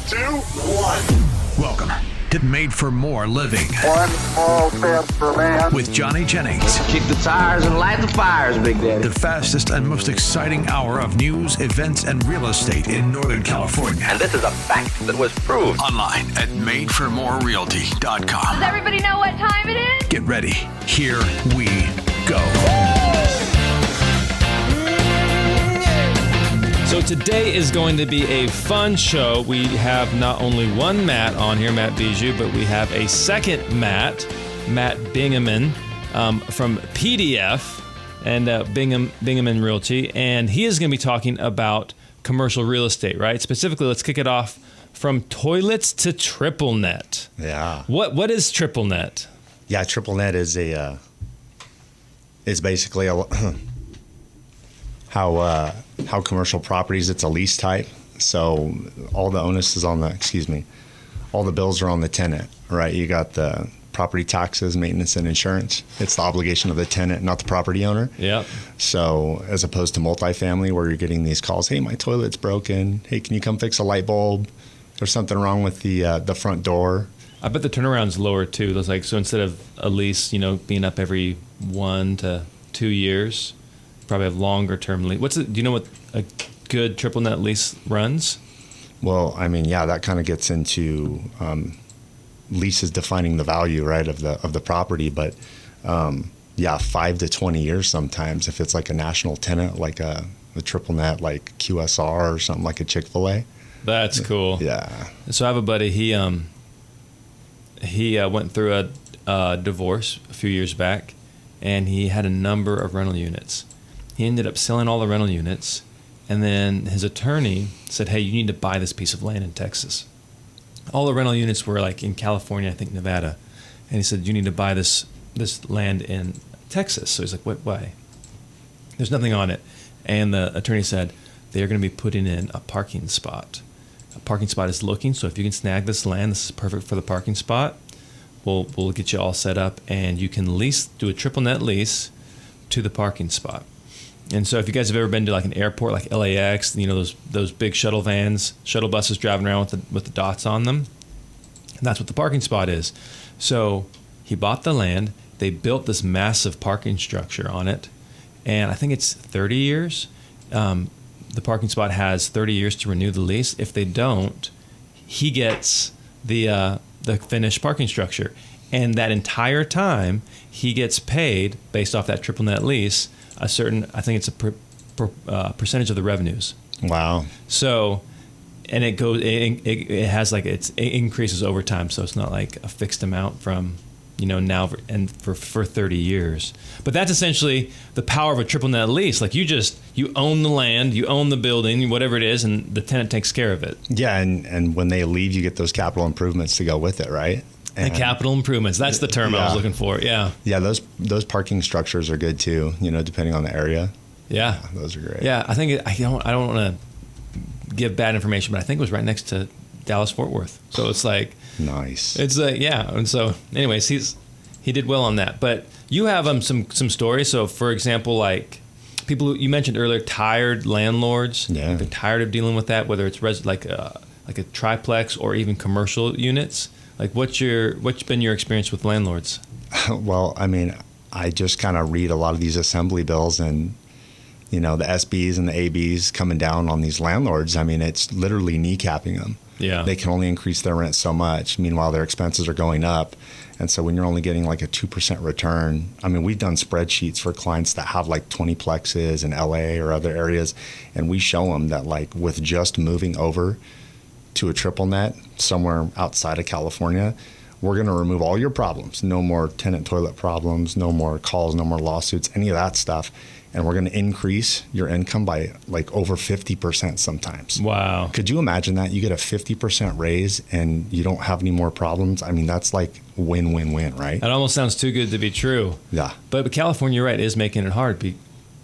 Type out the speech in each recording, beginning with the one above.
2, 1. Welcome to Made for More Living. One small step for man. With Johnny Jennings. Kick the tires and light the fires, Big Daddy. The fastest and most exciting hour of news, events, and real estate in Northern California. And this is a fact that was proved. Online at madeformorerealty.com. Does everybody know what time it is? Get ready. Here we go. So today is going to be a fun show. We have not only one Matt on here, Matt Bijou, but we have a second Matt Bingaman from PDF and Bingaman Realty. And he is going to be talking about commercial real estate, right? Specifically, let's kick it off from toilets to triple net. Yeah. What is triple net? Yeah, triple net is basically how commercial properties, it's a lease type. So all the onus is on all the bills are on the tenant, right? You got the property taxes, maintenance, and insurance. It's the obligation of the tenant, not the property owner. Yeah. So as opposed to multifamily where you're getting these calls, hey, my toilet's broken. Hey, can you come fix a light bulb? There's something wrong with the front door. I bet the turnaround's lower too. There's so instead of a lease, being up every 1 to 2 years, probably have longer term lease. Do you know what a good triple net lease runs? Well, that kind of gets into leases defining the value, right, of the property. But 5 to 20 years sometimes if it's like a national tenant, like a triple net, like QSR or something like a Chick-fil-A. That's cool. Yeah. So I have a buddy. He went through a divorce a few years back, and he had a number of rental units. He ended up selling all the rental units, and then his attorney said, hey, you need to buy this piece of land in Texas. All the rental units were in California, I think Nevada. And he said, you need to buy this land in Texas. So he's like, what, why? There's nothing on it. And the attorney said, they're going to be putting in a parking spot. A parking spot is looking, so if you can snag this land, this is perfect for the parking spot. We'll get you all set up, and you can do a triple net lease to the parking spot. And so if you guys have ever been to an airport like LAX, those big shuttle buses driving around with the dots on them, that's what the parking spot is. So he bought the land, they built this massive parking structure on it, and I think it's 30 years. The parking spot has 30 years to renew the lease. If they don't, he gets the finished parking structure. And that entire time, he gets paid based off that triple net lease a certain, I think it's a percentage of the revenues. Wow. So, and it increases over time. So it's not like a fixed amount from, now and for 30 years. But that's essentially the power of a triple net lease. You own the land, you own the building, whatever it is, and the tenant takes care of it. Yeah, and when they leave, you get those capital improvements to go with it, right? And capital improvements. That's the term I was looking for. Yeah. Yeah, those parking structures are good too, depending on the area. Yeah. Those are great. Yeah, I think I don't want to give bad information, but I think it was right next to Dallas Fort Worth. So it's nice. It's yeah. And so anyways, he did well on that. But you have some stories. So for example, people you mentioned earlier, tired landlords. Yeah. They're tired of dealing with that, whether it's like a triplex or even commercial units. What's been your experience with landlords? Well, I just kind of read a lot of these assembly bills and, the SBs and the ABs coming down on these landlords. It's literally kneecapping them. Yeah. They can only increase their rent so much. Meanwhile, their expenses are going up. And so when you're only getting a 2% return, we've done spreadsheets for clients that have 20 plexes in LA or other areas. And we show them that with just moving over to a triple net somewhere outside of California, we're going to remove all your problems. No more tenant toilet problems, no more calls, no more lawsuits, any of that stuff. And we're going to increase your income by over 50% sometimes. Wow. Could you imagine that? You get a 50% raise and you don't have any more problems. That's win-win-win, right? That almost sounds too good to be true. Yeah. But California, you're right, is making it hard.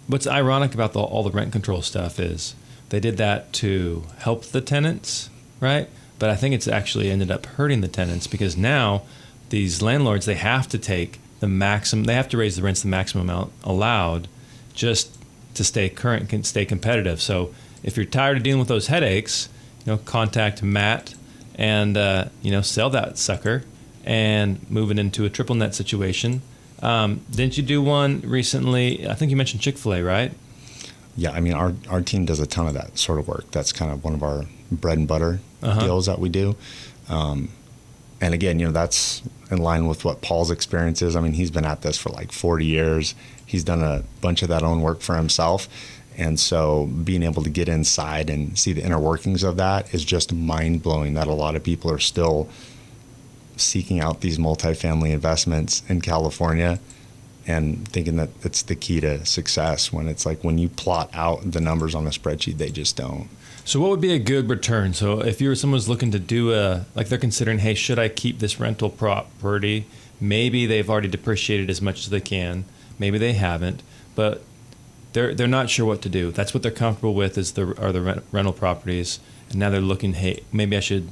What's ironic about all the rent control stuff is they did that to help the tenants, right? But I think it's actually ended up hurting the tenants because now these landlords, they have to take the maximum, they have to raise the rents the maximum amount allowed just to stay current and stay competitive. So if you're tired of dealing with those headaches, contact Matt and sell that sucker and move it into a triple net situation. Didn't you do one recently? I think you mentioned Chick-fil-A, right? Yeah, I mean, our team does a ton of that sort of work. That's kind of one of our bread and butter deals that we do. And again, that's in line with what Paul's experience is. I mean, he's been at this for like 40 years. He's done a bunch of that own work for himself. And so being able to get inside and see the inner workings of that is just mind-blowing, that a lot of people are still seeking out these multifamily investments in California and thinking that it's the key to success, when it's like when you plot out the numbers on a spreadsheet, they just don't. So what would be a good return? So if someone's looking to do they're considering, hey, should I keep this rental property? Maybe they've already depreciated as much as they can. Maybe they haven't, but they're not sure what to do. That's what they're comfortable with are the rental properties. And now they're looking, hey, maybe I should,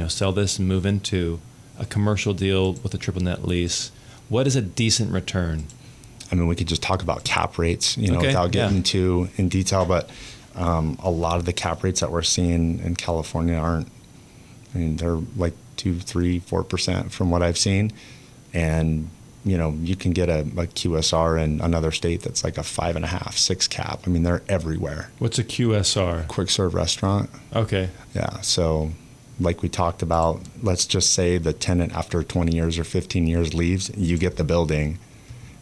sell this and move into a commercial deal with a triple net lease. What is a decent return? I mean, we could just talk about cap rates, Okay, without getting too in detail, but a lot of the cap rates that we're seeing in California they're like 2, 3, 4% from what I've seen. And, you can get a QSR in another state that's like a 5.5, 6 cap. I mean, they're everywhere. What's a QSR? Quick serve restaurant. Okay. Yeah. So like we talked about, let's just say the tenant after 20 years or 15 years leaves, you get the building,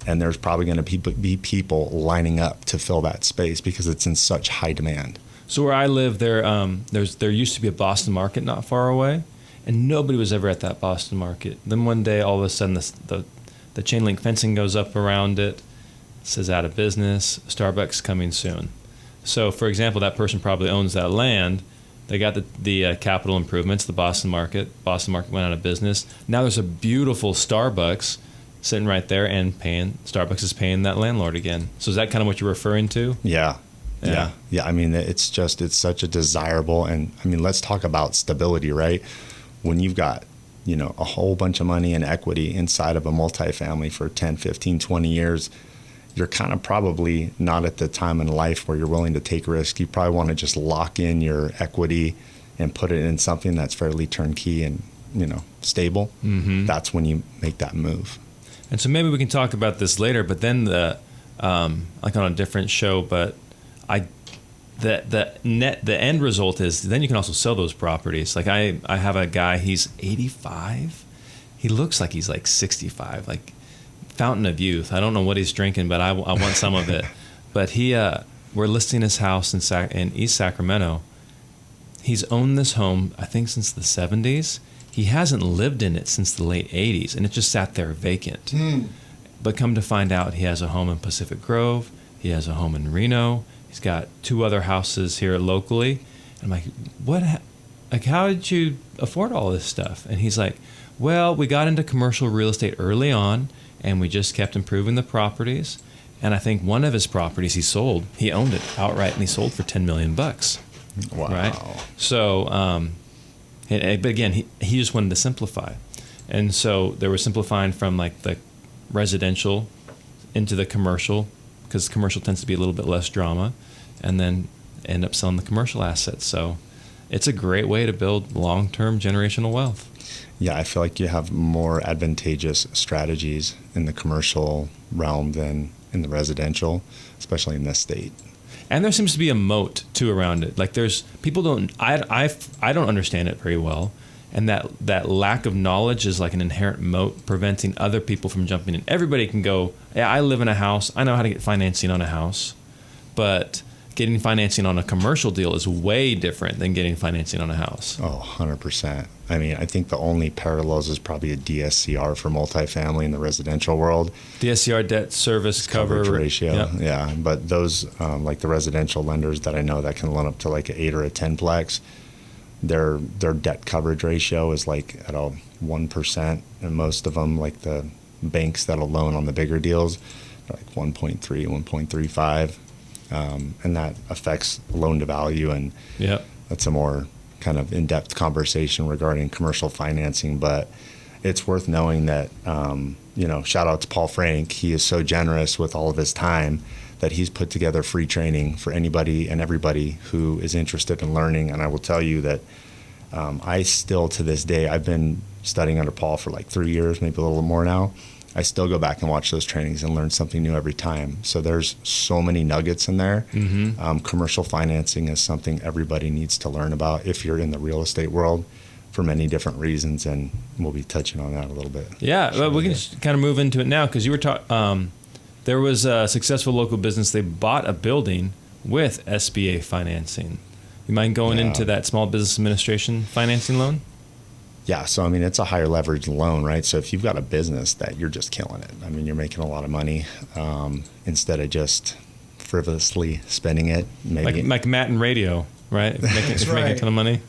and there's probably going to be people lining up to fill that space because it's in such high demand. So where I live, there used to be a Boston market not far away, and nobody was ever at that Boston market. Then one day, all of a sudden, the chain link fencing goes up around it, says out of business, Starbucks coming soon. So, for example, that person probably owns that land. They got the capital improvements, the Boston market. Boston market went out of business. Now there's a beautiful Starbucks sitting right there, and Starbucks is paying that landlord again. So is that kind of what you're referring to? Yeah. I mean, it's such a desirable, and I mean, let's talk about stability, right? When you've got, a whole bunch of money and equity inside of a multifamily for 10, 15, 20 years, you're kind of probably not at the time in life where you're willing to take risk. You probably want to just lock in your equity and put it in something that's fairly turnkey and, stable. Mm-hmm. That's when you make that move. And so maybe we can talk about this later, but then like on a different show, but the end result is then you can also sell those properties. Like I have a guy, he's 85. He looks like he's like 65, like fountain of youth. I don't know what he's drinking, but I want some of it. But we're listing his house in East Sacramento. He's owned this home, I think, since the 70s. He hasn't lived in it since the late 80s, and it just sat there vacant. But come to find out, he has a home in Pacific Grove. He has a home in Reno. He's got 2 other houses here locally. And I'm like, how did you afford all this stuff? And he's like, well, we got into commercial real estate early on, and we just kept improving the properties. And I think one of his properties he sold, he owned it outright, and he sold for $10 million. Wow. Right? So, but again, he just wanted to simplify. And so they were simplifying from like the residential into the commercial, because commercial tends to be a little bit less drama, and then end up selling the commercial assets. So it's a great way to build long-term generational wealth. Yeah, I feel like you have more advantageous strategies in the commercial realm than in the residential, especially in this state. And there seems to be a moat too around it. Like I don't understand it very well, and that lack of knowledge is like an inherent moat preventing other people from jumping in. Everybody can go, yeah, I live in a house, I know how to get financing on a house, but getting financing on a commercial deal is way different than getting financing on a house. Oh, 100%. I mean, I think the only parallels is probably a DSCR for multifamily in the residential world. DSCR, debt service coverage ratio. Yep. Yeah, but those like the residential lenders that I know that can loan up to like an 8 or a 10 plex, their debt coverage ratio is like at a 1%, and most of them, like the banks that'll loan on the bigger deals, they're like 1.3, 1.35. And that affects loan to value, and that's a more kind of in-depth conversation regarding commercial financing. But it's worth knowing that, shout out to Paul Frank. He is so generous with all of his time that he's put together free training for anybody and everybody who is interested in learning. And I will tell you that I still, to this day, I've been studying under Paul for like 3 years, maybe a little more now. I still go back and watch those trainings and learn something new every time. So there's so many nuggets in there. Commercial financing is something everybody needs to learn about if you're in the real estate world for many different reasons, and we'll be touching on that a little bit. Yeah, well, we can just kind of move into it now because you were talking. There was a successful local business. They bought a building with SBA financing. You mind going into that Small Business Administration financing loan? Yeah, so I mean, it's a higher leverage loan, right? So if you've got a business that you're just killing it, I mean, you're making a lot of money instead of just frivolously spending it. Maybe like Matt in radio, right? Making a ton of money.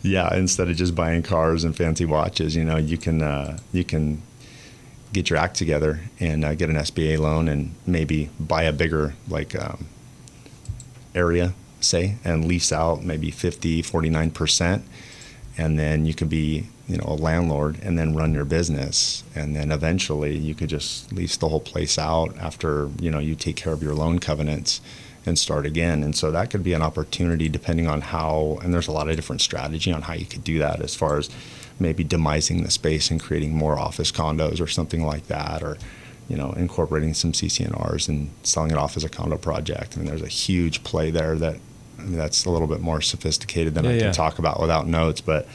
Yeah, instead of just buying cars and fancy watches, you can get your act together and get an SBA loan and maybe buy a bigger area, say, and lease out maybe 49%. And then you could be, a landlord and then run your business. And then eventually you could just lease the whole place out after, you take care of your loan covenants and start again. And so that could be an opportunity depending on how, and there's a lot of different strategy on how you could do that as far as maybe demising the space and creating more office condos or something like that, or, incorporating some CC&Rs and selling it off as a condo project. I mean, there's a huge play there that's a little bit more sophisticated than I can talk about without notes, but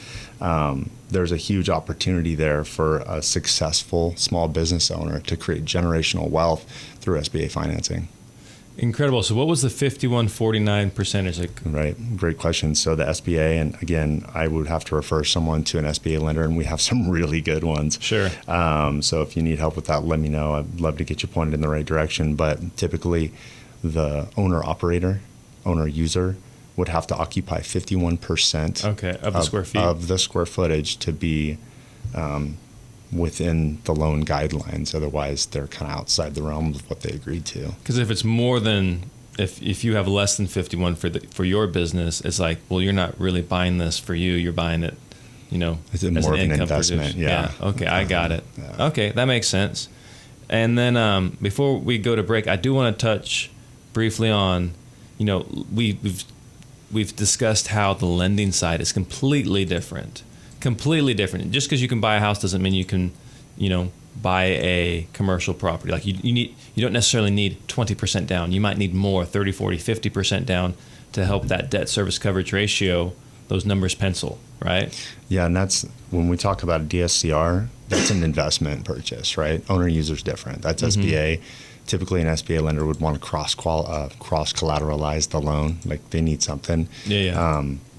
there's a huge opportunity there for a successful small business owner to create generational wealth through SBA financing. Incredible. So what was the 51-49 percentage? Right. Great question. So the SBA, and again, I would have to refer someone to an SBA lender, and we have some really good ones. Sure. So if you need help with that, let me know. I'd love to get you pointed in the right direction. But typically the owner user would have to occupy 51% of the square feet of the square footage to be within the loan guidelines. Otherwise, they're kind of outside the realm of what they agreed to. Because if it's more than, if you have less than 51 for your business, it's like, well, you're not really buying this for you. You're buying it, it's as more of an income investment. producer. Yeah. Okay, I got it. Yeah. Okay, that makes sense. And then before we go to break, I do want to touch briefly on, we've discussed how the lending side is completely different. Just because you can buy a house doesn't mean you can, buy a commercial property. Like you don't necessarily need 20% down. You might need more, 30, 40, 50% down to help that debt service coverage ratio, those numbers pencil, right? Yeah, and that's when we talk about a DSCR, that's an investment purchase, right? Owner user's different. That's SBA. Typically, an SBA lender would want to cross collateralize the loan, like they need something.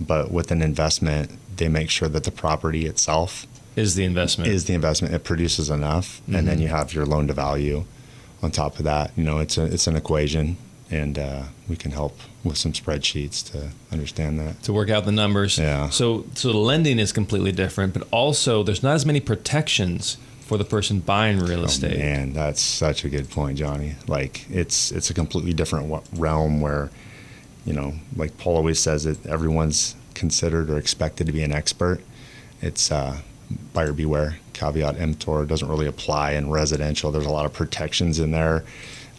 But with an investment, they make sure that the property itself is the investment. It produces enough, and then you have your loan to value on top of that. It's an equation, and we can help with some spreadsheets to understand that. To work out the numbers. Yeah. So the lending is completely different, but also there's not as many protections for the person buying real estate. Man, that's such a good point, Johnny. Like it's a completely different realm where, like Paul always says, it everyone's considered or expected to be an expert. It's buyer beware, caveat emptor, doesn't really apply in residential. There's a lot of protections in there,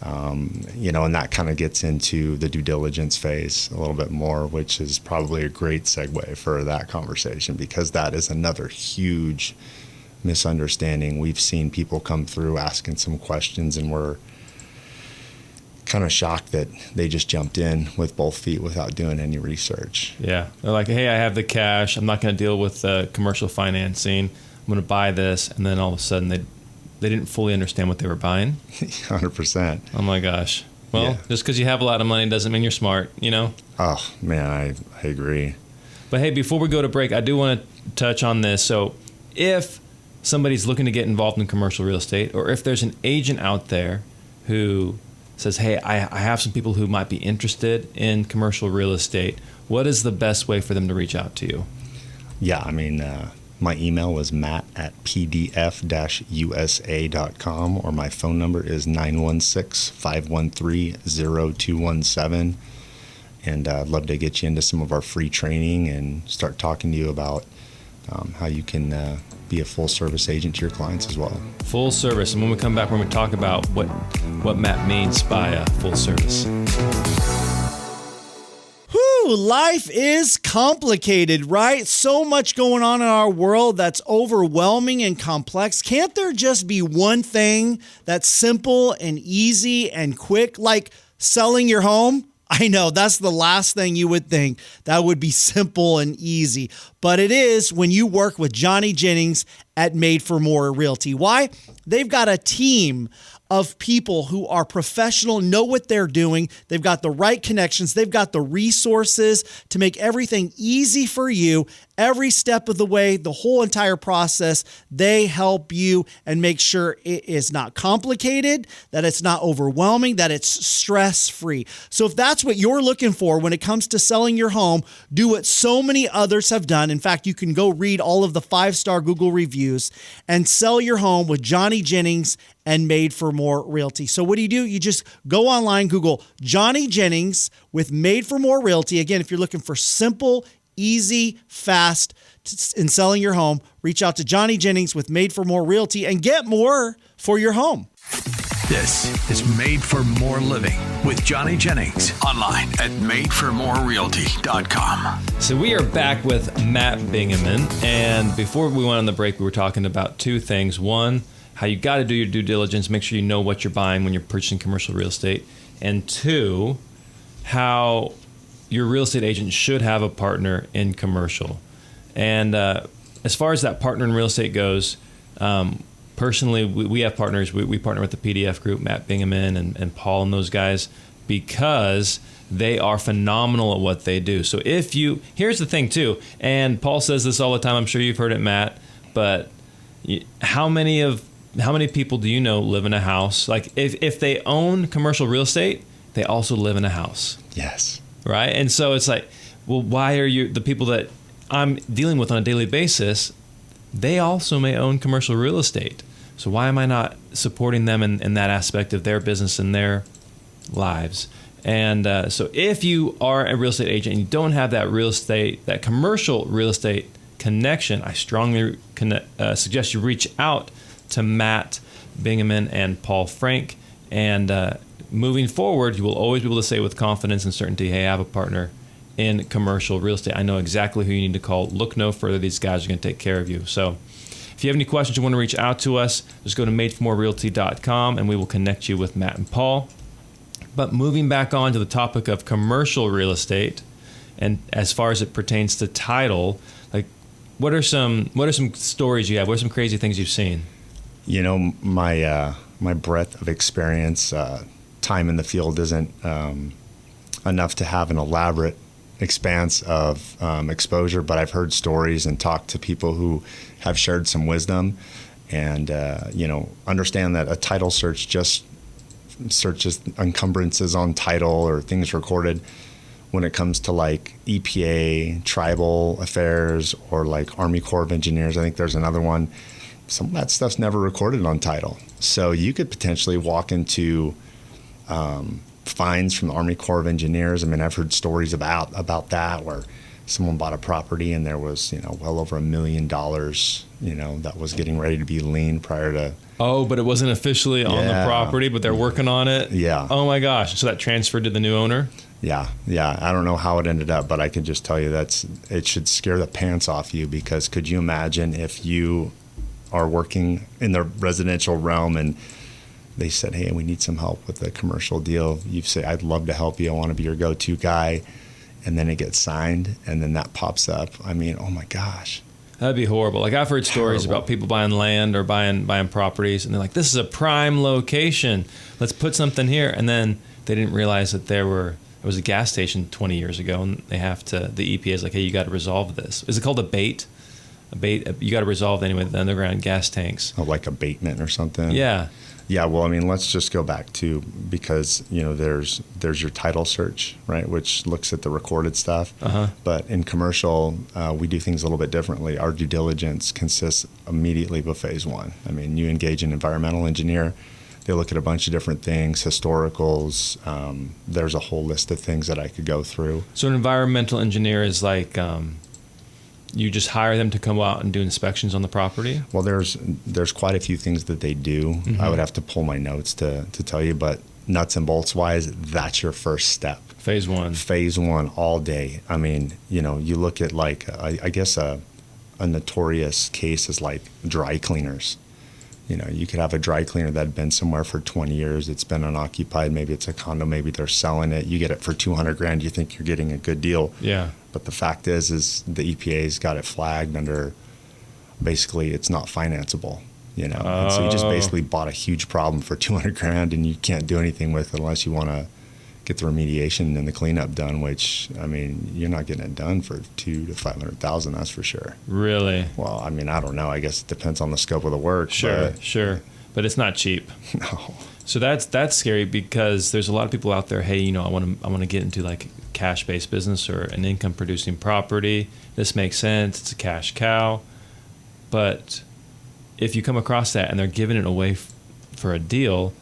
and that kind of gets into the due diligence phase a little bit more, which is probably a great segue for that conversation, because that is another huge misunderstanding. We've seen people come through asking some questions, and we're kind of shocked that they just jumped in with both feet without doing any research. Yeah. They're like, hey, I have the cash. I'm not going to deal with commercial financing. I'm going to buy this. And then all of a sudden they didn't fully understand what they were buying. 100%. Oh my gosh. Well, just because you have a lot of money doesn't mean you're smart, Oh, man, I agree. But hey, before we go to break, I do want to touch on this. So if somebody's looking to get involved in commercial real estate, or if there's an agent out there who says, hey, I have some people who might be interested in commercial real estate, what is the best way for them to reach out to you? Yeah, I mean, my email was matt@pdf-usa.com, or my phone number is 916-513-0217. And I'd love to get you into some of our free training and start talking to you about how you can be a full-service agent to your clients as well. Full service. And when we come back, we're going to talk about what Matt means by full service. Woo! Life is complicated, right? So much going on in our world that's overwhelming and complex. Can't there just be one thing that's simple and easy and quick, like selling your home? I know that's the last thing you would think. That would be simple and easy. But it is when you work with Johnny Jennings at Made for More Realty. Why? They've got a team of people who are professional, know what they're doing. They've got the right connections. They've got the resources to make everything easy for you every step of the way, the whole entire process. They help you and make sure it is not complicated, that it's not overwhelming, that it's stress-free. So if that's what you're looking for when it comes to selling your home, do what so many others have done. In fact, you can go read all of the 5-star Google reviews and sell your home with Johnny Jennings and Made for More Realty. So what do? You just go online, Google Johnny Jennings with Made for More Realty. Again, if you're looking for simple, easy, fast in selling your home, reach out to Johnny Jennings with Made for More Realty and get more for your home. This is Made for More Living with Johnny Jennings. Online at madeformorerealty.com. So we are back with Matt Bingaman. And before we went on the break, we were talking about two things. One, how you got to do your due diligence, make sure you know what you're buying when you're purchasing commercial real estate. And two, how your real estate agent should have a partner in commercial. And as far as that partner in real estate goes, personally, we have partners. We partner with the PDF group, Matt Bingaman and Paul and those guys, because they are phenomenal at what they do. So here's the thing too, and Paul says this all the time, I'm sure you've heard it, Matt, but how many people do you know live in a house? Like if they own commercial real estate, they also live in a house. Yes. Right? And so it's like, well, why are the people that I'm dealing with on a daily basis, they also may own commercial real estate. So why am I not supporting them in that aspect of their business and their lives? And so if you are a real estate agent and you don't have that commercial real estate connection, I strongly suggest you reach out to Matt Bingaman and Paul Frank. And moving forward, you will always be able to say with confidence and certainty, hey, I have a partner in commercial real estate. I know exactly who you need to call. Look no further. These guys are going to take care of you. So if you have any questions, you want to reach out to us, just go to madeformorerealty.com and we will connect you with Matt and Paul. But moving back on to the topic of commercial real estate, and as far as it pertains to title, like what are some stories you have? What are some crazy things you've seen? You know, my breadth of experience, time in the field isn't enough to have an elaborate expanse of exposure, but I've heard stories and talked to people who have shared some wisdom and, understand that a title search just searches encumbrances on title or things recorded. When it comes to like EPA, tribal affairs, or like Army Corps of Engineers, I think there's another one. Some of that stuff's never recorded on title. So you could potentially walk into fines from the Army Corps of Engineers. I mean, I've heard stories about that where someone bought a property and there was, well over $1 million, that was getting ready to be lien prior to. Oh, but it wasn't officially on the property, but they're working on it? Yeah. Oh my gosh. So that transferred to the new owner? Yeah. I don't know how it ended up, but I can just tell you it should scare the pants off you, because could you imagine if you are working in the residential realm and they said, hey, we need some help with the commercial deal. You say, I'd love to help you. I want to be your go-to guy. And then it gets signed and then that pops up. I mean, oh my gosh. That'd be horrible. Like I've heard stories about people buying land or buying properties and they're like, this is a prime location. Let's put something here. And then they didn't realize that there was a gas station 20 years ago and the EPA is like, hey, you got to resolve this. Is it called a bait? You got to resolve anyway the underground gas tanks. Oh, like abatement or something? Yeah. Yeah, well, I mean, let's just go back to, because, there's your title search, right, which looks at the recorded stuff. Uh-huh. But in commercial, we do things a little bit differently. Our due diligence consists immediately of phase one. I mean, you engage an environmental engineer. They look at a bunch of different things, historicals. There's a whole list of things that I could go through. So an environmental engineer is like you just hire them to come out and do inspections on the property? Well, there's quite a few things that they do. Mm-hmm. I would have to pull my notes to tell you, but nuts and bolts wise, that's your first step. Phase one all day. I mean, you know, you look at like, I guess a notorious case is like dry cleaners. You know, you could have a dry cleaner that had been somewhere for 20 years. It's been unoccupied. Maybe it's a condo. Maybe they're selling it. You get it for $200,000. You think you're getting a good deal. Yeah. But the fact is the EPA's got it flagged under, basically, it's not financeable. You know, and so you just basically bought a huge problem for $200,000, and you can't do anything with it unless you want to get the remediation and the cleanup done. Which, I mean, you're not getting it done for $200,000 to $500,000. That's for sure. Really? Well, I mean, I don't know. I guess it depends on the scope of the work. Sure, but it's not cheap. No. So that's scary, because there's a lot of people out there. Hey, you know, I want to get into like cash-based business or an income-producing property. This makes sense. It's a cash cow, but if you come across that and they're giving it away for a deal,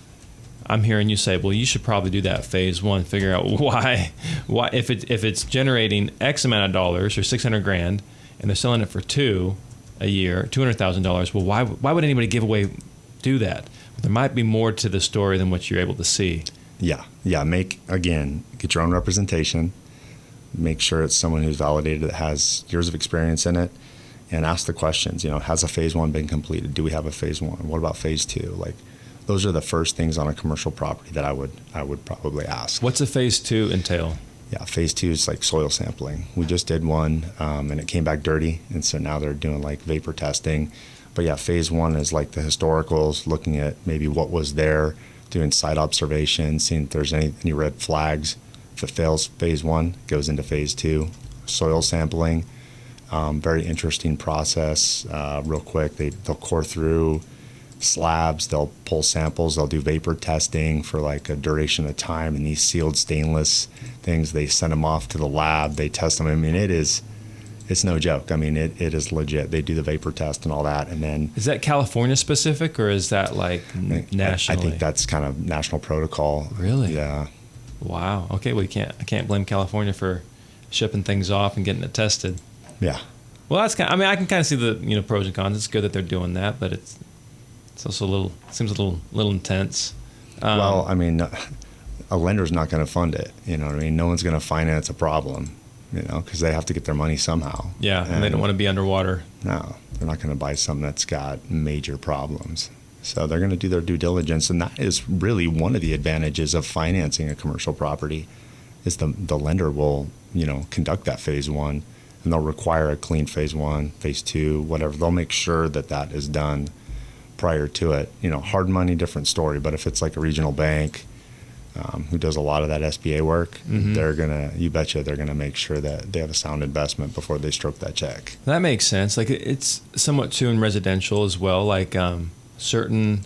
I'm hearing you say, well, you should probably do that phase one, figure out why if it's generating X amount of dollars or $600,000 and they're selling it for $200,000 a year, $200,000. Well, why would anybody do that? There might be more to the story than what you're able to see. Yeah. Get your own representation. Make sure it's someone who's validated, that has years of experience in it. And ask the questions, you know, has a phase one been completed? Do we have a phase one? What about phase two? Like, those are the first things on a commercial property that I would probably ask. What's a phase two entail? Yeah, phase two is like soil sampling. We just did one, and it came back dirty, and so now they're doing like vapor testing. But yeah, phase one is like the historicals, looking at maybe what was there, doing site observation, seeing if there's any red flags. If it fails phase one, it goes into phase two. Soil sampling. Very interesting process. Real quick, they'll core through slabs, they'll pull samples, they'll do vapor testing for like a duration of time, and these sealed stainless things, they send them off to the lab, they test them. I mean, it's no joke. I mean, it is legit. They do the vapor test and all that, and then... Is that California specific, or is that like nationally? I think that's kind of national protocol. Really? Yeah. Wow. Okay, well, I can't blame California for shipping things off and getting it tested. Yeah. Well, that's kind of, I mean, I can kind of see the pros and cons. It's good that they're doing that, but it's also seems a little intense. Well, I mean, a lender's not going to fund it. You know what I mean? No one's going to finance a problem, you know, because they have to get their money somehow. Yeah, and they don't want to be underwater. No, they're not going to buy something that's got major problems. So they're going to do their due diligence, and that is really one of the advantages of financing a commercial property, is the lender will, you know, conduct that phase one. And they'll require a clean phase one, phase two, whatever. They'll make sure that is done prior to it. You know, hard money, different story. But if it's like a regional bank who does a lot of that SBA work, you betcha they're gonna make sure that they have a sound investment before they stroke that check. That makes sense. Like, it's somewhat true in residential as well. Like, certain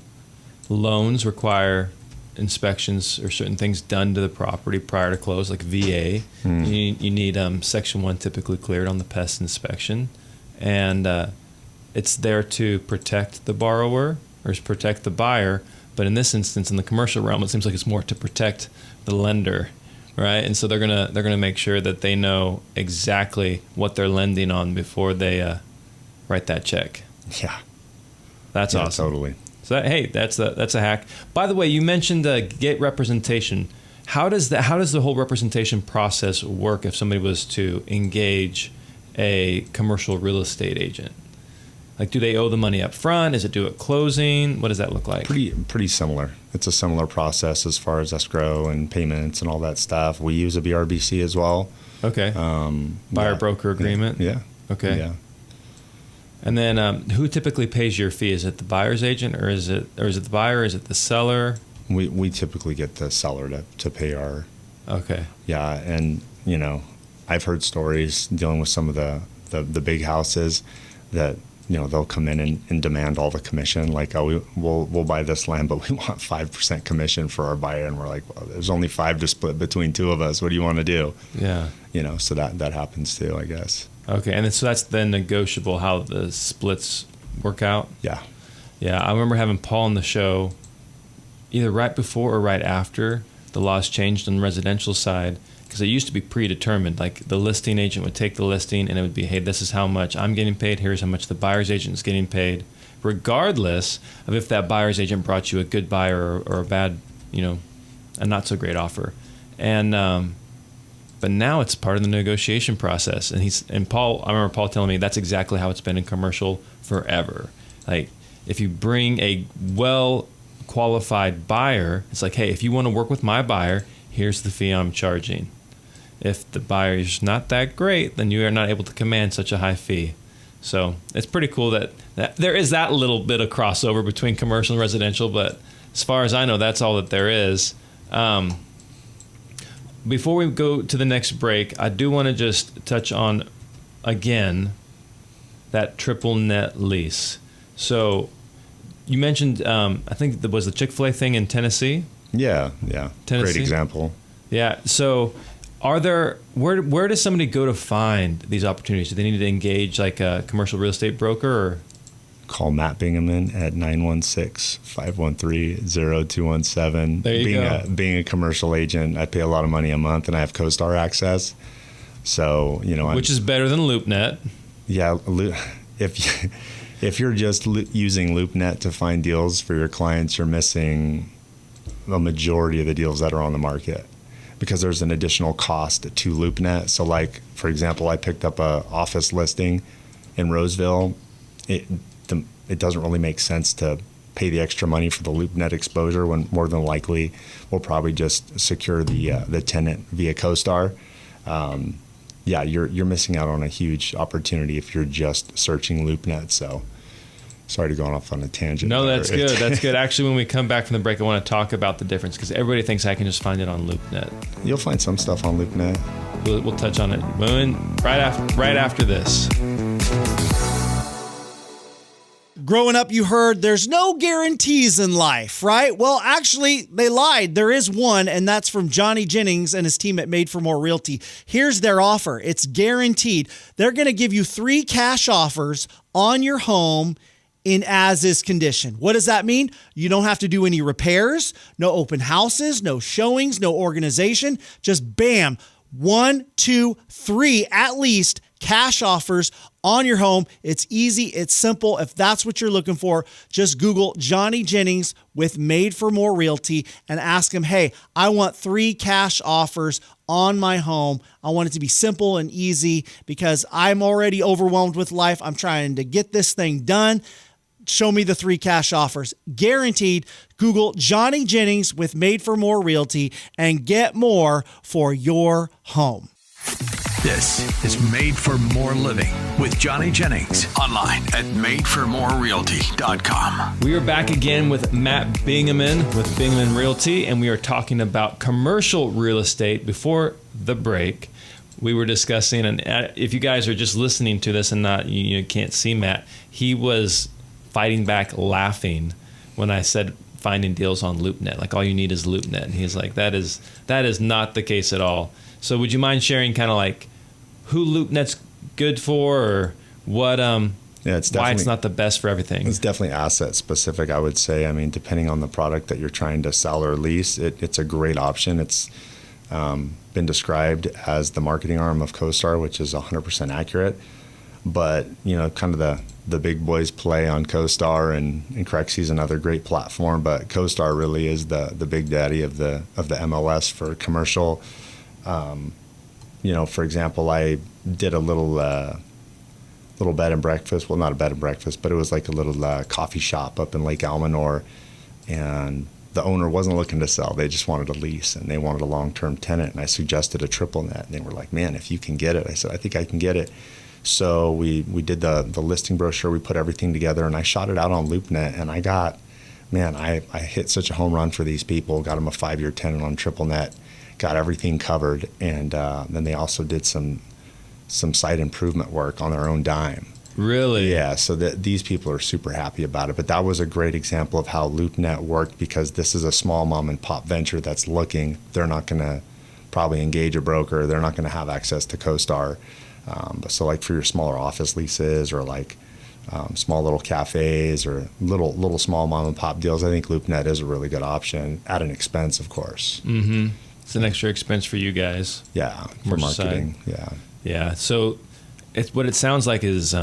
loans require inspections or certain things done to the property prior to close, like VA. You need Section 1 typically cleared on the pest inspection, and it's there to protect the borrower or protect the buyer. But in this instance, in the commercial realm, it seems like it's more to protect the lender, right? And so they're gonna make sure that they know exactly what they're lending on before they write that check. Yeah, that's awesome. Totally. So that's a hack. By the way, you mentioned get representation. How does the whole representation process work if somebody was to engage a commercial real estate agent? Like, do they owe the money up front? Is it due at closing? What does that look like? Pretty similar. It's a similar process as far as escrow and payments and all that stuff. We use a BRBC as well. Okay. Buyer broker agreement. Yeah. Okay. Yeah. And then who typically pays your fee? Is it the buyer's agent, or is it the buyer? Is it the seller? We typically get the seller to pay our. Okay. Yeah, and you know, I've heard stories dealing with some of the big houses that, you know, they'll come in and demand all the commission. Like, oh, we'll buy this land, but we want 5% commission for our buyer, and we're like, well, there's only 5 to split between two of us. What do you want to do? Yeah. You know, so that happens too, I guess. Okay, and so that's then negotiable how the splits work out? Yeah. Yeah, I remember having Paul on the show either right before or right after the laws changed on the residential side, because it used to be predetermined. Like, the listing agent would take the listing and it would be, hey, this is how much I'm getting paid, here's how much the buyer's agent is getting paid, regardless of if that buyer's agent brought you a good buyer or a bad, you know, a not so great offer, and but now it's part of the negotiation process. And Paul, I remember Paul telling me that's exactly how it's been in commercial forever. Like if you bring a well qualified buyer, it's like, hey, if you want to work with my buyer, here's the fee I'm charging. If the buyer is not that great, then you are not able to command such a high fee. So it's pretty cool that there is that little bit of crossover between commercial and residential, but as far as I know, that's all that there is. Before we go to the next break, I do want to just touch on, again, that triple net lease. So you mentioned, I think there was the Chick-fil-A thing in Tennessee. Yeah. Tennessee? Great example. Yeah. So where does somebody go to find these opportunities? Do they need to engage like a commercial real estate broker, or? Call Matt Bingaman at 916-513-0217. There you go. Being a commercial agent, I pay a lot of money a month, and I have CoStar access. So, which is better than LoopNet. Yeah, if you're just using LoopNet to find deals for your clients, you're missing a majority of the deals that are on the market, because there's an additional cost to LoopNet. So, like, for example, I picked up a office listing in Roseville. It doesn't really make sense to pay the extra money for the LoopNet exposure when more than likely we'll probably just secure the tenant via CoStar. You're missing out on a huge opportunity if you're just searching LoopNet. So sorry to go off on a tangent. No, that's good. That's good. Actually, when we come back from the break, I want to talk about the difference, because everybody thinks I can just find it on LoopNet. You'll find some stuff on LoopNet. We'll touch on it right after this. Growing up, you heard there's no guarantees in life, right? Well, actually, they lied. There is one, and that's from Johnny Jennings and his team at Made for More Realty. Here's their offer. It's guaranteed. They're going to give you 3 cash offers on your home in as-is condition. What does that mean? You don't have to do any repairs, no open houses, no showings, no organization. Just bam, 1, 2, 3 at least cash offers on your home. It's easy. It's simple. If that's what you're looking for, just Google Johnny Jennings with Made for More Realty and ask him, hey, I want 3 cash offers on my home. I want it to be simple and easy because I'm already overwhelmed with life. I'm trying to get this thing done. Show me the 3 cash offers. Guaranteed. Google Johnny Jennings with Made for More Realty and get more for your home. This is Made for More Living with Johnny Jennings. Online at madeformorerealty.com. We are back again with Matt Bingaman with Bingaman Realty, and we are talking about commercial real estate. Before the break, we were discussing, and if you guys are just listening to this and not, you can't see Matt, he was fighting back laughing when I said finding deals on LoopNet. Like, all you need is LoopNet. And he's like, that is not the case at all. So would you mind sharing kind of like who LoopNet's good for, or what why it's not the best for everything? It's definitely asset specific, I would say. I mean, depending on the product that you're trying to sell or lease, it's a great option. It's been described as the marketing arm of CoStar, which is 100% accurate. But, kind of the big boys play on CoStar, and Crexy's another great platform, but CoStar really is the big daddy of the MLS for commercial. For example, I did a little bed and breakfast. Well, not a bed and breakfast, but it was like a little coffee shop up in Lake Almanor, and the owner wasn't looking to sell. They just wanted a lease, and they wanted a long-term tenant. And I suggested a triple net, and they were like, "Man, if you can get it," I said, "I think I can get it." So we did the listing brochure. We put everything together, and I shot it out on LoopNet, and I hit such a home run for these people. Got them a 5-year tenant on triple net. Got everything covered, and then they also did some site improvement work on their own dime. Really? Yeah, so these people are super happy about it. But that was a great example of how LoopNet worked, because this is a small mom and pop venture that's looking. They're not going to probably engage a broker. They're not going to have access to CoStar. But so like for your smaller office leases, or like small little cafes, or little small mom and pop deals, I think LoopNet is a really good option at an expense, of course. Mm-hmm. It's an extra expense for you guys. Yeah, for marketing. Side. Yeah. So what it sounds like is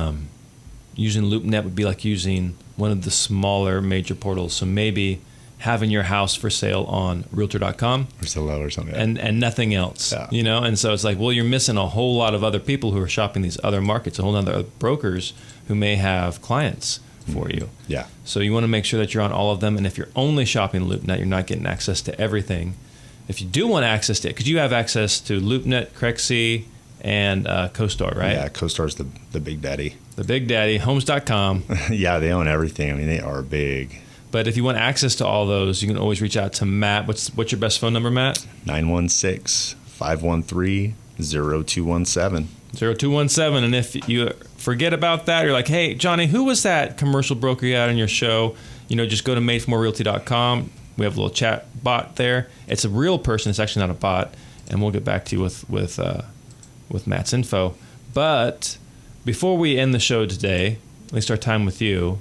using LoopNet would be like using one of the smaller major portals. So maybe having your house for sale on Realtor.com Or Zillow or something. and nothing else, Yeah. And so it's like, well, you're missing a whole lot of other people who are shopping these other markets, a whole other brokers who may have clients for you. Yeah. So you want to make sure that you're on all of them. And if you're only shopping LoopNet, you're not getting access to everything. If you do want access to it, because you have access to LoopNet, Crexy, and CoStar, right? Yeah, CoStar's the big daddy. The big daddy, homes.com. Yeah, they own everything. I mean, they are big. But if you want access to all those, you can always reach out to Matt. What's your best phone number, Matt? 916-513-0217. 0217. And if you forget about that, you're like, hey, Johnny, who was that commercial broker you had on your show? Just go to madeformorerealty.com. We have a little chat bot there. It's a real person. It's actually not a bot. And we'll get back to you with Matt's info. But before we end the show today, at least our time with you,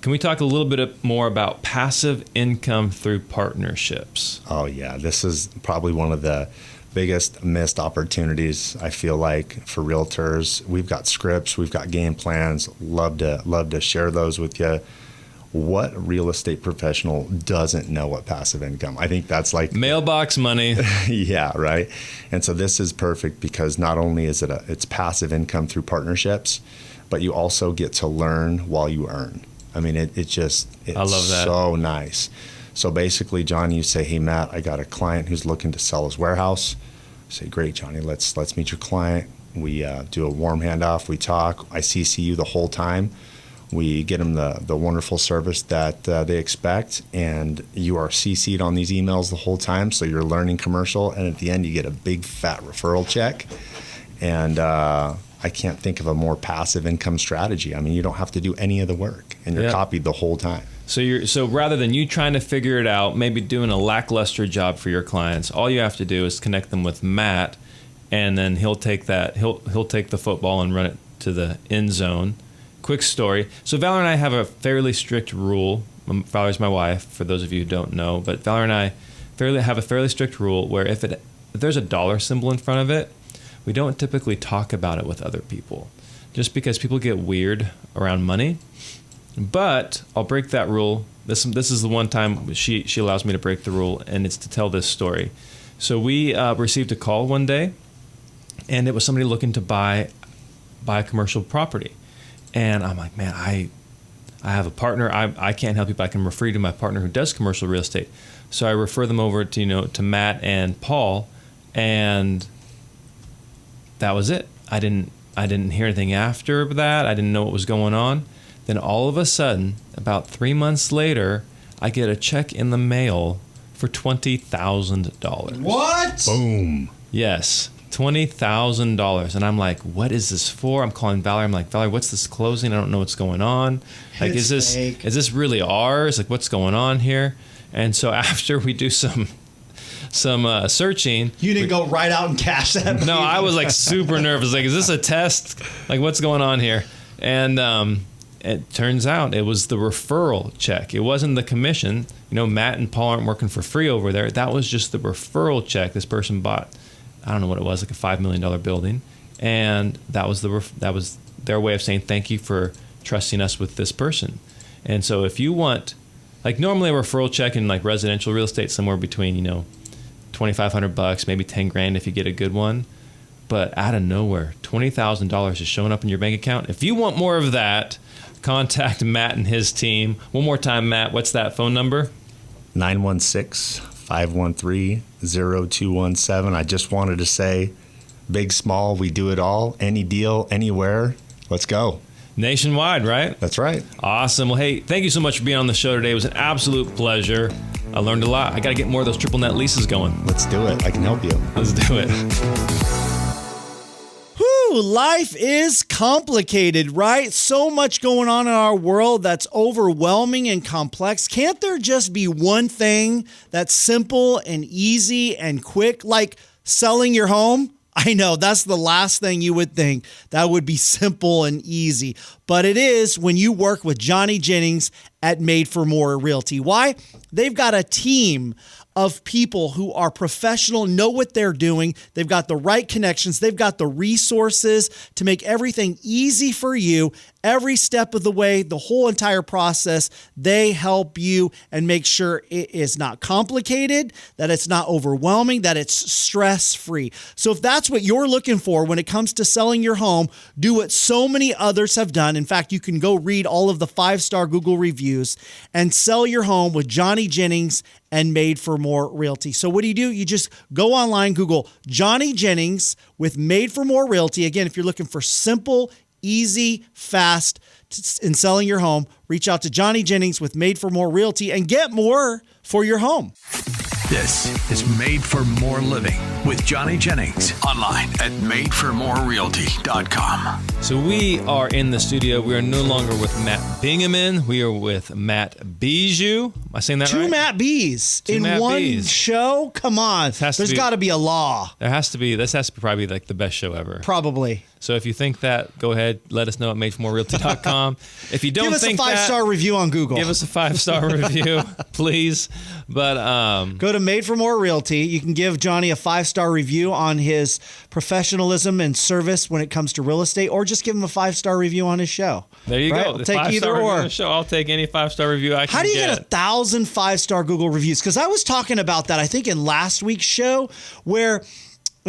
can we talk a little bit more about passive income through partnerships? Oh, yeah. This is probably one of the biggest missed opportunities, I feel like, for realtors. We've got scripts. We've got game plans. Love to share those with you. What real estate professional doesn't know what passive income? I think that's like mailbox money. Yeah, right. And so this is perfect because not only is it's passive income through partnerships, but you also get to learn while you earn. I mean, it's I love that. So nice. So basically, John, you say, hey, Matt, I got a client who's looking to sell his warehouse. I say, great, Johnny, let's meet your client. We do a warm handoff. We talk. I CC you the whole time. We get them the wonderful service that they expect, and you are CC'd on these emails the whole time, so you're learning commercial, and at the end you get a big fat referral check. And I can't think of a more passive income strategy. I mean, you don't have to do any of the work, and you're copied the whole time. So rather than you trying to figure it out, maybe doing a lackluster job for your clients, all you have to do is connect them with Matt, and then he'll take the football and run it to the end zone. Quick story. So Valerie and I have a fairly strict rule. Valerie's my wife, for those of you who don't know. But Valerie and I have a fairly strict rule where if there's a dollar symbol in front of it, we don't typically talk about it with other people, just because people get weird around money. But I'll break that rule. This is the one time she allows me to break the rule, and it's to tell this story. So we received a call one day, and it was somebody looking to buy a commercial property. And I'm like, man, I have a partner. I can't help you, but I can refer you to my partner who does commercial real estate. So I refer them over to Matt and Paul, and that was it. I didn't hear anything after that. I didn't know what was going on. Then all of a sudden, about 3 months later, I get a check in the mail for $20,000. What? Boom. Yes. $20,000. And I'm like, what is this for? I'm calling Valerie. I'm like, Valerie, what's this closing? I don't know what's going on. Like, It's is fake. this really ours? Like, what's going on here? And so after we do some searching. You didn't go right out and cash that. No, I was like super nervous. Like, is this a test? Like, what's going on here? And it turns out it was the referral check. It wasn't the commission. Matt and Paul aren't working for free over there. That was just the referral check. This person bought, I don't know what it was, like a $5 million building. And that was their way of saying thank you for trusting us with this person. And so if you want, like, normally a referral check in like residential real estate, somewhere between, $2,500, maybe $10,000 if you get a good one. But out of nowhere, $20,000 is showing up in your bank account. If you want more of that, contact Matt and his team. One more time, Matt, what's that phone number? 916-513-0217. I just wanted to say, big, small, we do it all. Any deal, anywhere. Let's go. Nationwide, right? That's right. Awesome. Well, hey, thank you so much for being on the show today. It was an absolute pleasure. I learned a lot. I got to get more of those triple net leases going. Let's do it. I can help you. Let's do it. Whew, life is complicated, right? So much going on in our world that's overwhelming and complex. Can't there just be one thing that's simple and easy and quick, like selling your home? I know that's the last thing you would think. That would be simple and easy. But it is when you work with Johnny Jennings at Made for More Realty. Why? They've got a team of people who are professional, know what they're doing. They've got the right connections. They've got the resources to make everything easy for you. Every step of the way, the whole entire process, they help you and make sure it is not complicated, that it's not overwhelming, that it's stress-free. So if that's what you're looking for when it comes to selling your home, do what so many others have done. In fact, you can go read all of the 5-star Google reviews and sell your home with Johnny Jennings and Made for More Realty. So what do? You just go online, Google Johnny Jennings with Made for More Realty. Again, if you're looking for simple, easy, fast in selling your home, reach out to Johnny Jennings with Made for More Realty and get more for your home. This is Made for More Living with Johnny Jennings. Online at madeformorerealty.com. So we are in the studio. We are no longer with Matt Bingaman. We are with Matt Bijou. Am I saying that right? Two Matt B's Two in Matt one B's. show? Come on. There's got to be a law. This has to be probably like the best show ever. Probably. So if you think that, go ahead, let us know at madeformorerealty.com. If you don't give us think a 5-star review on Google. give us a 5-star review, please. But go to Made for More Realty. You can give Johnny a 5-star review on his professionalism and service when it comes to real estate, or just give him a 5-star review on his show. There you go. I'll The take 5-star either review on or. the show. I'll take any 5-star review I can How do you get. get 1,000 5-star Google reviews? Because I was talking about that, I think, in last week's show, where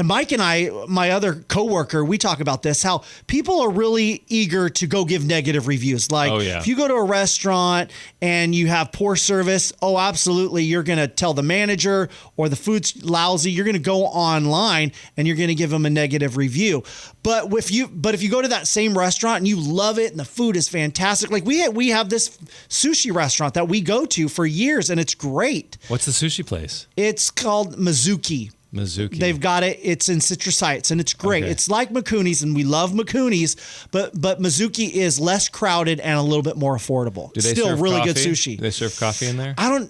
Mike and I, my other coworker, we talk about this, how people are really eager to go give negative reviews. Like, if you go to a restaurant and you have poor service, absolutely, you're going to tell the manager, or the food's lousy, you're going to go online and you're going to give them a negative review. But if you go to that same restaurant and you love it and the food is fantastic, like we have this sushi restaurant that we go to for years and it's great. What's the sushi place? It's called Mizuki. They've got it. It's in Citrus Heights, and it's great. Okay. It's like McCooney's, and we love McCooney's, but Mizuki is less crowded and a little bit more affordable. Do they Still serve really coffee? good sushi. Do they serve coffee in there? I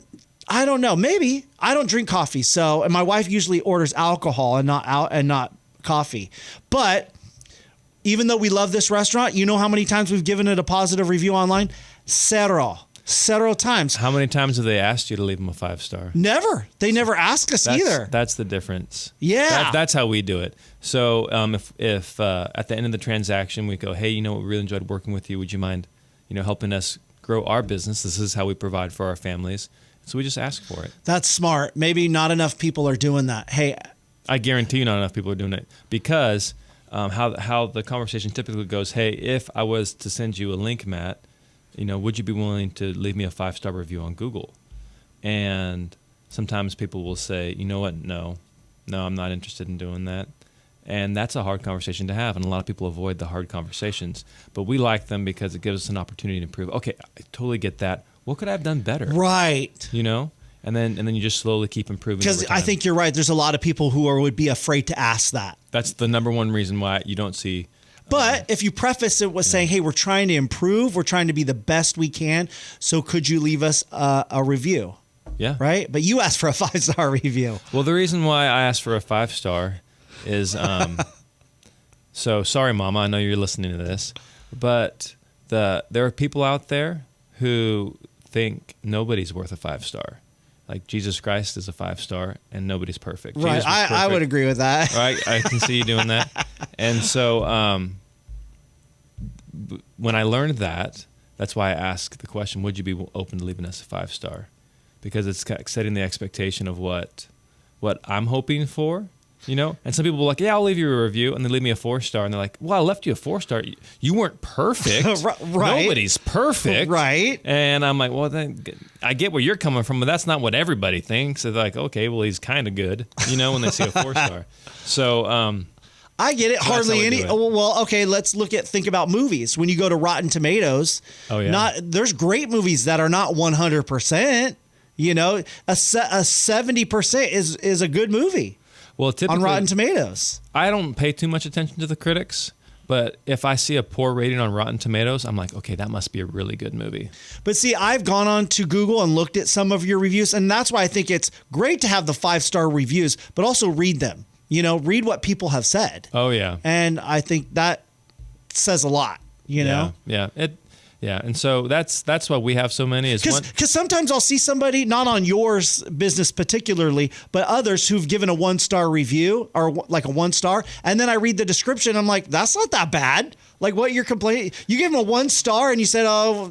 don't know. Maybe. I don't drink coffee, and my wife usually orders alcohol and not coffee. But even though we love this restaurant, you know how many times we've given it a positive review online? Several times. How many times have they asked you to leave them a 5-star? Never. They never ask us either. That's the difference. Yeah. That's how we do it. So if at the end of the transaction we go, hey, we really enjoyed working with you. Would you mind, helping us grow our business? This is how we provide for our families. So we just ask for it. That's smart. Maybe not enough people are doing that. Hey, I guarantee you not enough people are doing it, because how the conversation typically goes, hey, if I was to send you a link, Matt, would you be willing to leave me a 5-star review on Google? And sometimes people will say, you know what? No, I'm not interested in doing that. And that's a hard conversation to have. And a lot of people avoid the hard conversations. But we like them because it gives us an opportunity to improve. Okay, I totally get that. What could I have done better? Right. And then you just slowly keep improving. Because I think you're right. There's a lot of people who would be afraid to ask that. That's the number one reason why you don't see. But if you preface it with saying, hey, we're trying to improve, we're trying to be the best we can, so could you leave us a review? Yeah. Right? But you asked for a 5-star review. Well, the reason why I asked for a 5-star is, so sorry, Mama, I know you're listening to this, but there are people out there who think nobody's worth a 5-star. Like Jesus Christ is a 5-star and nobody's perfect. Right. I would agree with that. Right. I can see you doing that. And so when I learned that, that's why I asked the question, would you be open to leaving us a 5-star? Because it's setting the expectation of what I'm hoping for. And some people will like, yeah, I'll leave you a review, and they leave me a 4-star, and they're like, well, I left you a 4-star. You weren't perfect. Right. Nobody's perfect. Right. And I'm like, well, then I get where you're coming from, but that's not what everybody thinks. They're like, okay, well, he's kind of good, when they see a 4-star. So I get it. So Hardly any. Well, okay, think about movies. When you go to Rotten Tomatoes, there's great movies that are not 100%. A 70% is a good movie. Well, typically, on Rotten Tomatoes. I don't pay too much attention to the critics, but if I see a poor rating on Rotten Tomatoes, I'm like, okay, that must be a really good movie. But see, I've gone on to Google and looked at some of your reviews, and that's why I think it's great to have the 5-star reviews, but also read them. Read what people have said. Oh, yeah. And I think that says a lot, Yeah. Yeah, and so that's why we have so many. Is one Because sometimes I'll see somebody, not on yours business particularly, but others who've given a 1-star review or like a 1 star, and then I read the description. I'm like, that's not that bad. Like what you're complaining, you gave them a 1 star and you said, oh,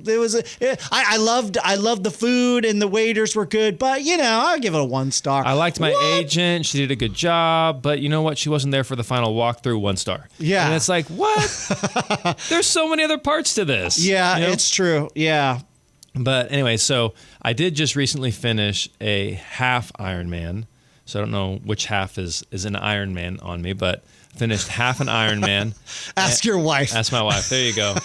I loved the food and the waiters were good, but I'll give it a 1 star. I liked my agent. She did a good job, but you know what? She wasn't there for the final walkthrough. 1 star. Yeah. And it's like, what? There's so many other parts to this. Yeah, it's true. Yeah. But anyway, so I did just recently finish a half Ironman. So I don't know which half is an Ironman on me, but finished half an Ironman. Ask your wife. Ask my wife. There you go.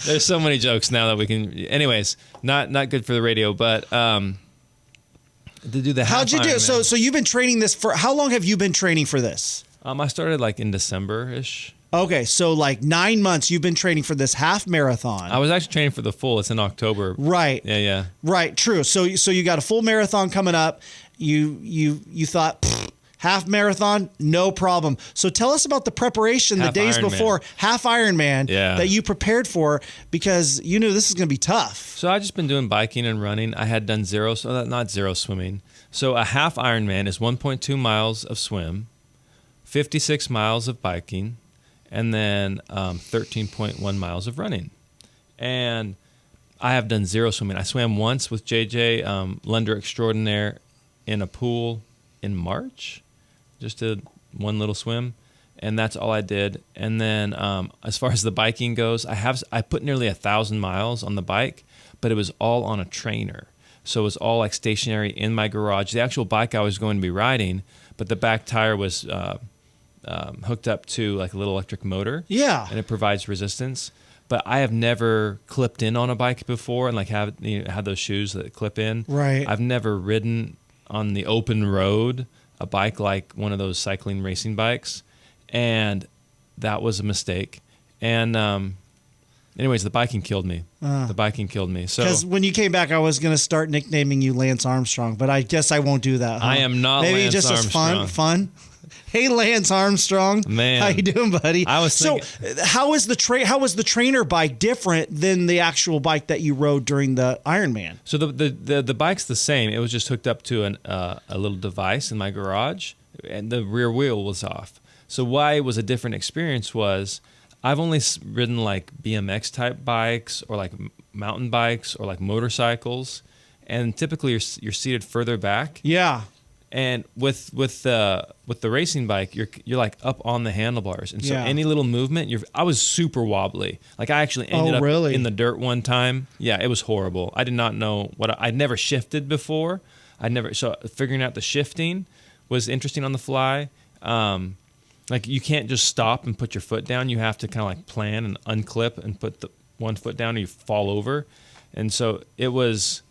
There's so many jokes now that we can. Anyways, not good for the radio, but to do the half. How'd you do? Ironman. So you've been training this for how long? Have you been training for this? I started like in December-ish. Okay, so like 9 months you've been training for this half marathon. I was actually training for the full. It's in October. Right. Yeah. Right. True. So you got a full marathon coming up. You thought half marathon, no problem. So tell us about the preparation Half the days Ironman. before half Ironman that you prepared for because you knew this is going to be tough. So I just been doing biking and running. I had done not zero swimming. So a half Ironman is 1.2 miles of swim, 56 miles of biking, and then 13.1 miles of running. And I have done zero swimming. I swam once with JJ, lender extraordinaire, in a pool in March. Just did one little swim, and that's all I did. And then as far as the biking goes, I put nearly 1,000 miles on the bike, but it was all on a trainer. So it was all like stationary in my garage. The actual bike I was going to be riding, but the back tire was hooked up to like a little electric motor. Yeah. And it provides resistance. But I have never clipped in on a bike before and like have those shoes that clip in. Right. I've never ridden on the open road a bike like one of those cycling racing bikes, and that was a mistake. And anyways, the biking killed me. The biking killed me. So because when you came back, I was going to start nicknaming you Lance Armstrong, but I guess I won't do that. Huh? I am not Maybe Lance just Armstrong. as fun. Hey, Lance Armstrong. Man. How you doing, buddy? I was thinking, how was the trainer bike different than the actual bike that you rode during the Ironman? so the bike's the same. It was just hooked up to a little device in my garage, and the rear wheel was off. So why it was a different experience was I've only ridden like BMX type bikes or like mountain bikes or like motorcycles, and typically you're seated further back. Yeah. And with the racing bike, you're like up on the handlebars, and so any little movement, I was super wobbly. Like I actually ended up in the dirt one time. Yeah, it was horrible. I did not know I'd never shifted before. So figuring out the shifting was interesting on the fly. Like you can't just stop and put your foot down. You have to kind of like plan and unclip and put the one foot down, or you fall over. And so it was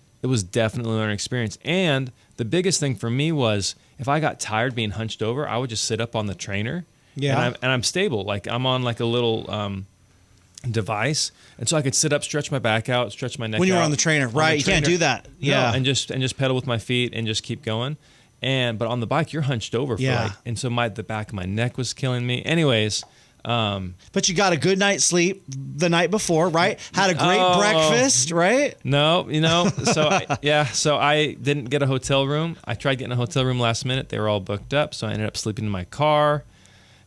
definitely a learning experience. And the biggest thing for me was if I got tired being hunched over, I would just sit up on the trainer. Yeah. And I'm stable. Like I'm on like a little device. And so I could sit up, stretch my back out, stretch my neck out. When you were on the trainer, right? You can't do that. Yeah. No, and just pedal with my feet and just keep going. But on the bike, you're hunched over for and so the back of my neck was killing me. Anyways. But you got a good night's sleep the night before, right? Had a great breakfast, right? No, so I didn't get a hotel room. I tried getting a hotel room last minute. They were all booked up, so I ended up sleeping in my car,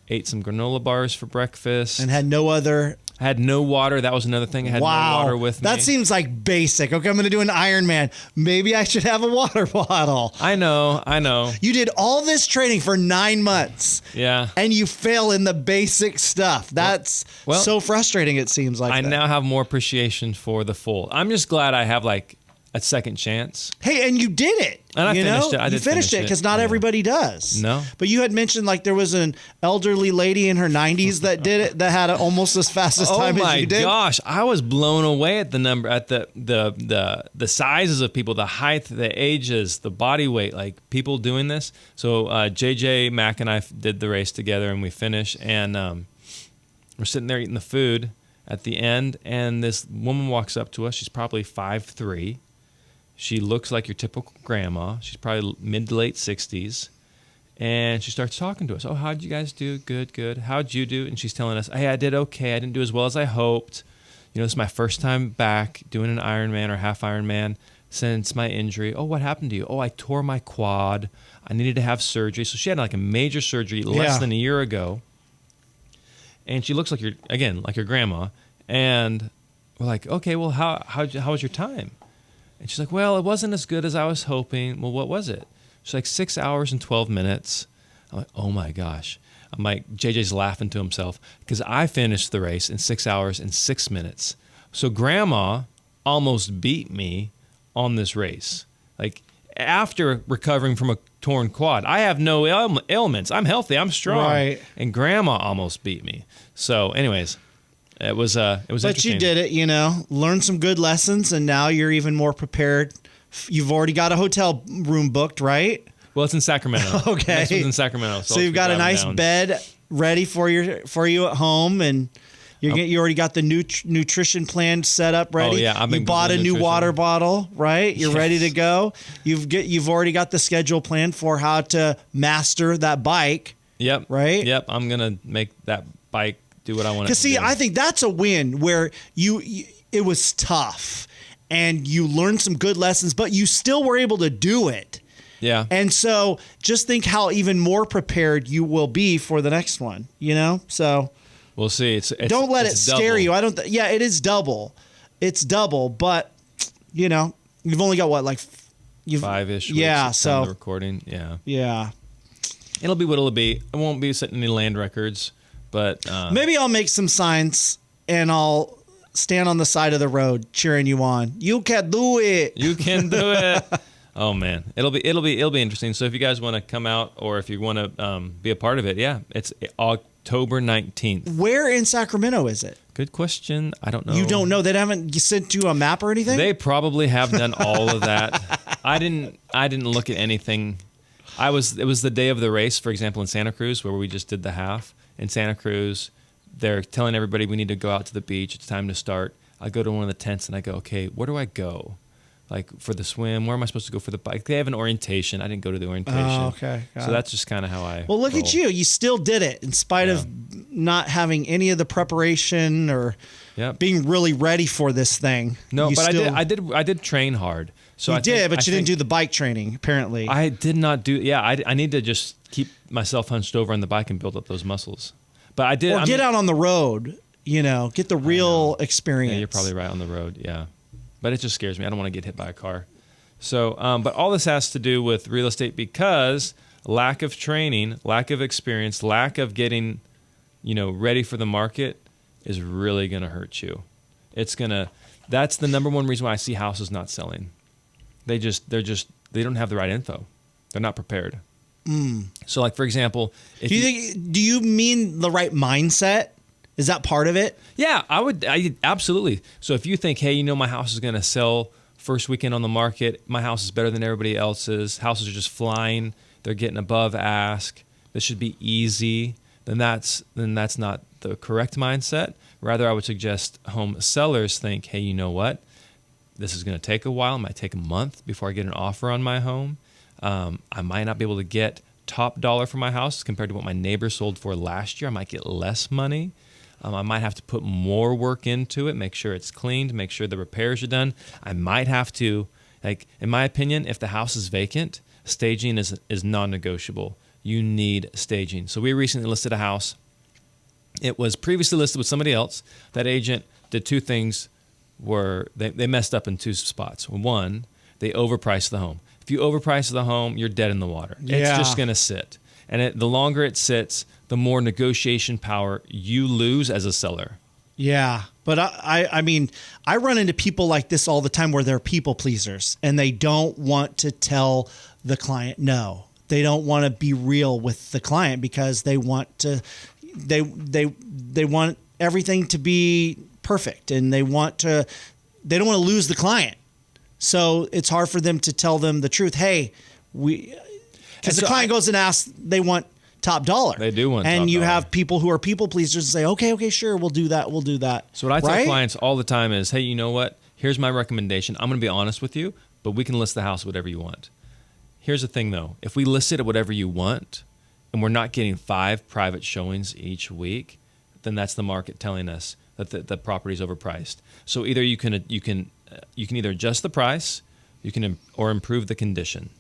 ate some granola bars for breakfast. And had no other... I had no water. That was another thing. I had no water with me. That seems like basic. Okay, I'm going to do an Ironman. Maybe I should have a water bottle. I know. You did all this training for 9 months. Yeah. And you fail in the basic stuff. That's so frustrating, it seems like. I now have more appreciation for the full. I'm just glad I have like a second chance. Hey, and you did it. And I finished it. You finished it because not everybody does. No. But you had mentioned like there was an elderly lady in her 90s that did it that had almost as fast as time as you did. Oh my gosh, I was blown away at the number, at the sizes of people, the height, the ages, the body weight, like people doing this. So JJ Mack and I did the race together, and we finished, and we're sitting there eating the food at the end, and this woman walks up to us. She's probably 5'3". She looks like your typical grandma. She's probably mid to late 60s. And she starts talking to us. Oh, how'd you guys do? Good, good. How'd you do? And she's telling us, hey, I did okay. I didn't do as well as I hoped. This is my first time back doing an Ironman or half Ironman since my injury. Oh, what happened to you? Oh, I tore my quad. I needed to have surgery. So she had like a major surgery less than a year ago. And she looks like your grandma. And we're like, okay, well, how was your time? And she's like, well, it wasn't as good as I was hoping. Well, what was it? She's like 6 hours and 12 minutes. I'm like, oh my gosh. I'm like, JJ's laughing to himself because I finished the race in 6 hours and 6 minutes. So grandma almost beat me on this race. Like after recovering from a torn quad, I have no ailments. I'm healthy. I'm strong. Right. And grandma almost beat me. So anyways, it was But interesting. you did it, learned some good lessons, and now you're even more prepared. You've already got a hotel room booked, right? Well, it's in Sacramento. Okay. Next one's in Sacramento. So you've got a nice bed ready for you at home, and you already got the nutrition plan set up ready. Oh yeah, I've been you bought a new water bottle, right? You're ready to go. You've already got the schedule planned for how to master that bike. Yep. Right. Yep. I'm gonna make that bike do what I want it to do. Because see, I think that's a win where it was tough, and you learned some good lessons, but you still were able to do it. Yeah. And so just think how even more prepared you will be for the next one, So we'll see. don't let it it's scare double. you. It is double. It's double, but you've only got what, like 5-ish weeks. Yeah, of so the recording. Yeah. Yeah. It'll be what it'll be. I won't be setting any land records, but Maybe I'll make some signs and I'll stand on the side of the road cheering you on. You can do it. you can do it. Oh man, it'll be interesting. So if you guys want to come out, or if you want to be a part of it, it's October 19th. Where in Sacramento is it? Good question. I don't know. You don't know? They haven't sent you a map or anything? They probably have done all of that. I didn't look at anything. It was the day of the race, for example, in Santa Cruz, where we just did the half. In Santa Cruz, they're telling everybody we need to go out to the beach. It's time to start. I go to one of the tents and I go, okay, where do I go? Like for the swim, where am I supposed to go for the bike? They have an orientation. I didn't go to the orientation. Oh, okay. So that's just kind of how I. Well, look roll. at you. You still did it in spite of not having any of the preparation or being really ready for this thing. No, you but still, I did train hard. So you I did, think, but you didn't do the bike training, apparently. I did not do. Yeah, I need to just keep myself hunched over on the bike and build up those muscles. But I did. Or get out on the road, get the real experience. Yeah, you're probably right on the road. Yeah, but it just scares me. I don't want to get hit by a car. So, but all this has to do with real estate because lack of training, lack of experience, lack of getting, ready for the market is really going to hurt you. That's the number one reason why I see houses not selling. They don't have the right info. They're not prepared. So like, for example, do you mean the right mindset? Is that part of it? Yeah, I absolutely. So if you think, hey, my house is going to sell first weekend on the market, my house is better than everybody else's, houses are just flying, they're getting above ask, this should be easy, then that's not the correct mindset. Rather, I would suggest home sellers think, hey, you know what? This is going to take a while. It might take a month before I get an offer on my home. I might not be able to get top dollar for my house compared to what my neighbor sold for last year. I might get less money. I might have to put more work into it, make sure it's cleaned, make sure the repairs are done. I might have to, in my opinion, if the house is vacant, staging is non-negotiable. You need staging. So we recently listed a house. It was previously listed with somebody else. That agent did two things where they messed up in two spots. One, they overpriced the home. If you overprice the home, you're dead in the water. Yeah. It's just going to sit. And the longer it sits, the more negotiation power you lose as a seller. Yeah. But I mean, I run into people like this all the time where they're people pleasers and they don't want to tell the client no. They don't want to be real with the client because they want to, they want everything to be perfect and they don't want to lose the client. So it's hard for them to tell them the truth. Hey, because the client goes and asks, they want top dollar. They do want and top you dollar. have people who are people pleasers and say, okay, sure, we'll do that. So what I tell clients all the time is, hey, you know what? Here's my recommendation. I'm going to be honest with you, but we can list the house whatever you want. Here's the thing, though. If we list it at whatever you want, and we're not getting 5 private showings each week, then that's the market telling us that the property is overpriced. So either you can either adjust the price, or improve the condition.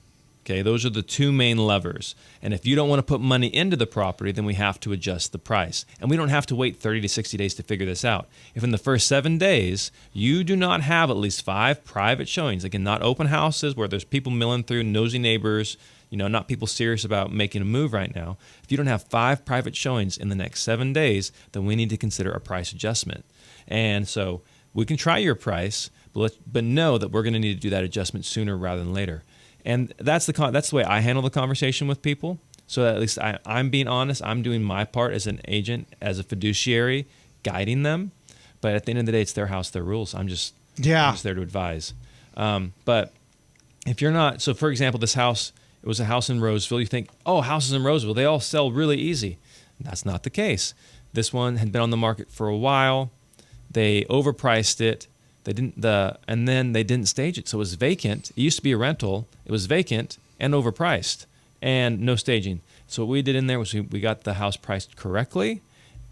Okay, those are the 2 main levers. And if you don't want to put money into the property, then we have to adjust the price. And we don't have to wait 30 to 60 days to figure this out. If in the first 7 days you do not have at least 5 private showings, again, not open houses where there's people milling through, nosy neighbors, not people serious about making a move right now. If you don't have 5 private showings in the next 7 days, then we need to consider a price adjustment. And so we can try your price, but know that we're going to need to do that adjustment sooner rather than later. And that's the way I handle the conversation with people. So at least I'm being honest. I'm doing my part as an agent, as a fiduciary, guiding them. But at the end of the day, it's their house, their rules. I'm just there to advise. But if you're not, so for example, this house, it was a house in Roseville. You think, houses in Roseville, they all sell really easy. That's not the case. This one had been on the market for a while. They overpriced it. And then they didn't stage it, so it was vacant. It used to be a rental. It was vacant and overpriced, and no staging. So what we did in there was we got the house priced correctly,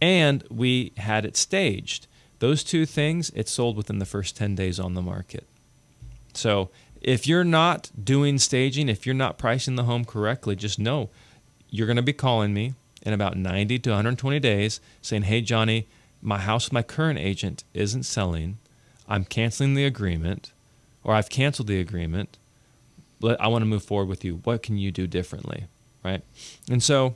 and we had it staged. Those 2 things, it sold within the first 10 days on the market. So if you're not doing staging, if you're not pricing the home correctly, just know you're going to be calling me in about 90 to 120 days saying, hey, Johnny, my house with my current agent isn't selling. I'm canceling the agreement, or I've canceled the agreement. I want to move forward with you. What can you do differently, right? And so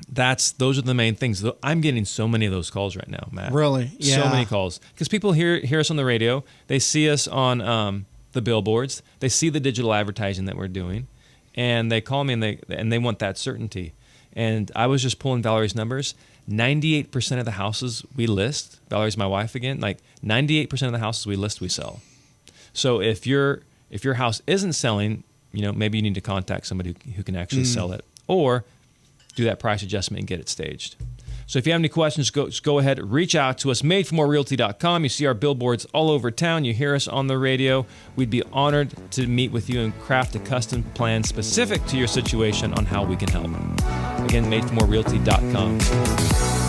those are the main things. I'm getting so many of those calls right now, Matt. Really? Yeah. So many calls. Because people hear us on the radio. They see us on the billboards. They see the digital advertising that we're doing. And they call me, and they want that certainty. And I was just pulling Valerie's numbers. 98% of the houses we list, Valerie's my wife again, 98% of the houses we list, we sell. So if your house isn't selling, maybe you need to contact somebody who can actually sell it, or do that price adjustment and get it staged. So if you have any questions, go ahead, reach out to us, madeformorerealty.com. You see our billboards all over town. You hear us on the radio. We'd be honored to meet with you and craft a custom plan specific to your situation on how we can help. Again, madeformorerealty.com.